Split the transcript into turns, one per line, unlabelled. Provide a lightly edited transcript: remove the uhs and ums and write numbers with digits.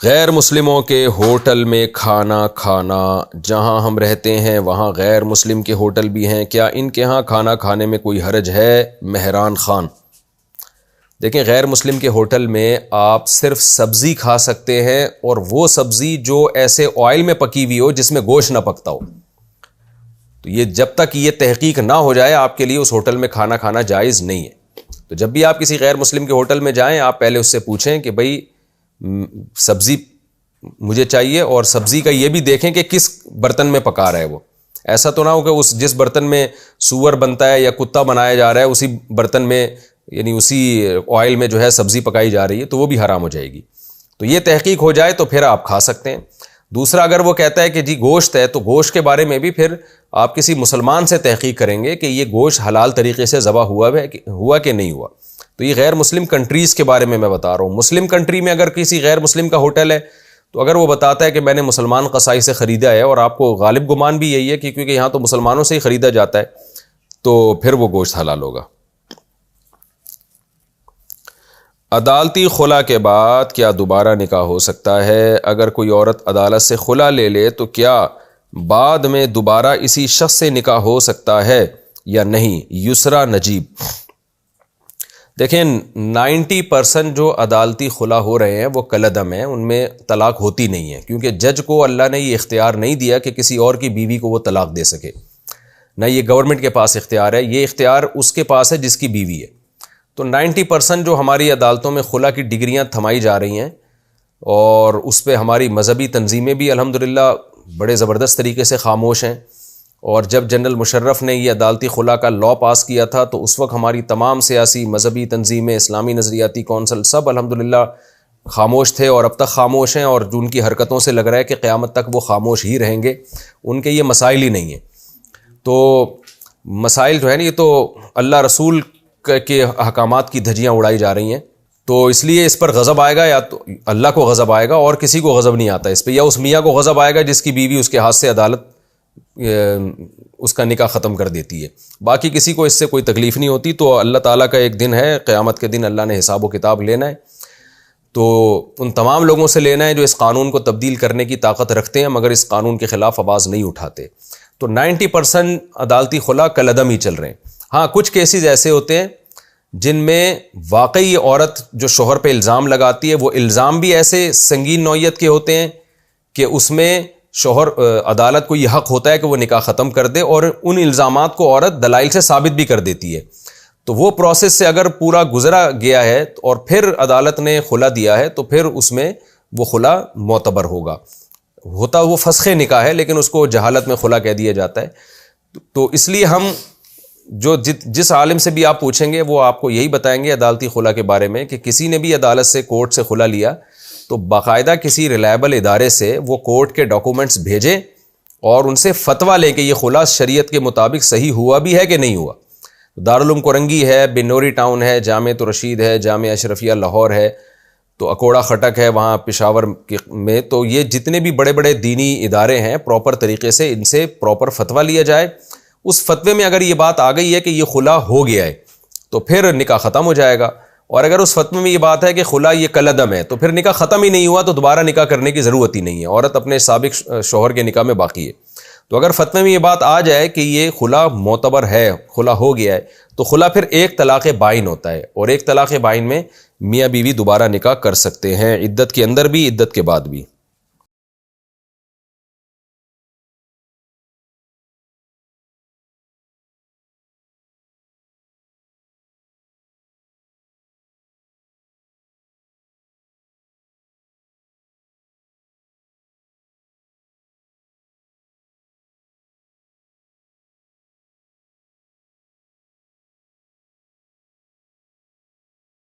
غیر مسلموں کے ہوٹل میں کھانا کھانا، جہاں ہم رہتے ہیں وہاں غیر مسلم کے ہوٹل بھی ہیں، کیا ان کے ہاں کھانا کھانے میں کوئی حرج ہے؟ مہران خان۔ دیکھیں، غیر مسلم کے ہوٹل میں آپ صرف سبزی کھا سکتے ہیں، اور وہ سبزی جو ایسے آئل میں پکی ہوئی ہو جس میں گوشت نہ پکتا ہو۔ تو یہ جب تک یہ تحقیق نہ ہو جائے آپ کے لیے اس ہوٹل میں کھانا کھانا جائز نہیں ہے۔ تو جب بھی آپ کسی غیر مسلم کے ہوٹل میں جائیں، آپ پہلے اس سے پوچھیں کہ بھئی سبزی مجھے چاہیے، اور سبزی کا یہ بھی دیکھیں کہ کس برتن میں پکا رہا ہے وہ۔ ایسا تو نہ ہو کہ جس برتن میں سور بنتا ہے یا کتا بنایا جا رہا ہے اسی برتن میں، یعنی اسی آئل میں جو ہے سبزی پکائی جا رہی ہے، تو وہ بھی حرام ہو جائے گی۔ تو یہ تحقیق ہو جائے تو پھر آپ کھا سکتے ہیں۔ دوسرا، اگر وہ کہتا ہے کہ جی گوشت ہے، تو گوشت کے بارے میں بھی پھر آپ کسی مسلمان سے تحقیق کریں گے کہ یہ گوشت حلال طریقے سے ذبح ہوا کہ نہیں ہوا۔ تو یہ غیر مسلم کنٹریز کے بارے میں بتا رہا ہوں۔ مسلم کنٹری میں اگر کسی غیر مسلم کا ہوٹل ہے، تو اگر وہ بتاتا ہے کہ میں نے مسلمان قصائی سے خریدا ہے، اور آپ کو غالب گمان بھی یہی ہے کہ کیونکہ یہاں تو مسلمانوں سے ہی خریدا جاتا ہے، تو پھر وہ گوشت حلال ہوگا۔ عدالتی خلا کے بعد کیا دوبارہ نکاح ہو سکتا ہے؟ اگر کوئی عورت عدالت سے خلا لے لے تو کیا بعد میں دوبارہ اسی شخص سے نکاح ہو سکتا ہے یا نہیں؟ یسرا نجیب۔ دیکھیں، 90% جو عدالتی خلا ہو رہے ہیں وہ کالعدم ہیں، ان میں طلاق ہوتی نہیں ہے، کیونکہ جج کو اللہ نے یہ اختیار نہیں دیا کہ کسی اور کی بیوی کو وہ طلاق دے سکے، نہ یہ گورنمنٹ کے پاس اختیار ہے، یہ اختیار اس کے پاس ہے جس کی بیوی ہے۔ تو 90% جو ہماری عدالتوں میں خلا کی ڈگریاں تھمائی جا رہی ہیں، اور اس پہ ہماری مذہبی تنظیمیں بھی الحمدللہ بڑے زبردست طریقے سے خاموش ہیں۔ اور جب جنرل مشرف نے یہ عدالتی خلا کا لاء پاس کیا تھا تو اس وقت ہماری تمام سیاسی مذہبی تنظیمیں، اسلامی نظریاتی کونسل، سب الحمدللہ خاموش تھے، اور اب تک خاموش ہیں، اور جو ان کی حرکتوں سے لگ رہا ہے کہ قیامت تک وہ خاموش ہی رہیں گے۔ ان کے یہ مسائل ہی نہیں ہیں۔ تو مسائل جو ہے نا، یہ تو اللہ رسول کے احکامات کی دھجیاں اڑائی جا رہی ہیں، تو اس لیے اس پر غضب آئے گا، یا تو اللہ کو غضب آئے گا، اور کسی کو غضب نہیں آتا اس پہ، یا اس میاں کو غضب آئے گا جس کی بیوی اس کے ہاتھ سے عدالت اس کا نکاح ختم کر دیتی ہے۔ باقی کسی کو اس سے کوئی تکلیف نہیں ہوتی۔ تو اللہ تعالیٰ کا ایک دن ہے، قیامت کے دن اللہ نے حساب و کتاب لینا ہے، تو ان تمام لوگوں سے لینا ہے جو اس قانون کو تبدیل کرنے کی طاقت رکھتے ہیں مگر اس قانون کے خلاف آواز نہیں اٹھاتے۔ تو 90% عدالتی خلا کالعدم ہی چل رہے ہیں۔ ہاں، کچھ کیسز ایسے ہوتے ہیں جن میں واقعی عورت جو شوہر پہ الزام لگاتی ہے، وہ الزام بھی ایسے سنگین نوعیت کے ہوتے ہیں کہ اس میں شوہر عدالت کو یہ حق ہوتا ہے کہ وہ نکاح ختم کر دے، اور ان الزامات کو عورت دلائل سے ثابت بھی کر دیتی ہے۔ تو وہ پروسیس سے اگر پورا گزرا گیا ہے اور پھر عدالت نے خلا دیا ہے، تو پھر اس میں وہ خلا معتبر ہوتا وہ فسخ نکاح ہے، لیکن اس کو جہالت میں خلا کہہ دیا جاتا ہے۔ تو اس لیے ہم جس عالم سے بھی آپ پوچھیں گے وہ آپ کو یہی بتائیں گے عدالتی خلا کے بارے میں کہ کسی نے بھی عدالت سے، کورٹ سے خلا لیا تو باقاعدہ کسی ریلائبل ادارے سے وہ کورٹ کے ڈاکومنٹس بھیجیں اور ان سے فتویٰ لیں کہ یہ خلا شریعت کے مطابق صحیح ہوا بھی ہے کہ نہیں ہوا۔ دارالعلوم کورنگی ہے، بنوری ٹاؤن ہے، جامعۃ رشید ہے، جامعہ اشرفیہ لاہور ہے، تو اکوڑا خٹک ہے وہاں پشاور میں۔ تو یہ جتنے بھی بڑے بڑے دینی ادارے ہیں، پراپر طریقے سے ان سے پراپر فتویٰ لیا جائے۔ اس فتوے میں اگر یہ بات آ گئی ہے کہ یہ خلا ہو گیا ہے تو پھر نکاح ختم ہو جائے گا، اور اگر اس فتوے میں یہ بات ہے کہ خلا یہ کالعدم ہے تو پھر نکاح ختم ہی نہیں ہوا، تو دوبارہ نکاح کرنے کی ضرورت ہی نہیں ہے، عورت اپنے سابق شوہر کے نکاح میں باقی ہے۔ تو اگر فتوے میں یہ بات آ جائے کہ یہ خلا معتبر ہے، خلا ہو گیا ہے، تو خلا پھر ایک طلاق بائن ہوتا ہے، اور ایک طلاق بائن میں میاں بیوی دوبارہ نکاح کر سکتے ہیں، عدت کے اندر بھی، عدت کے بعد بھی۔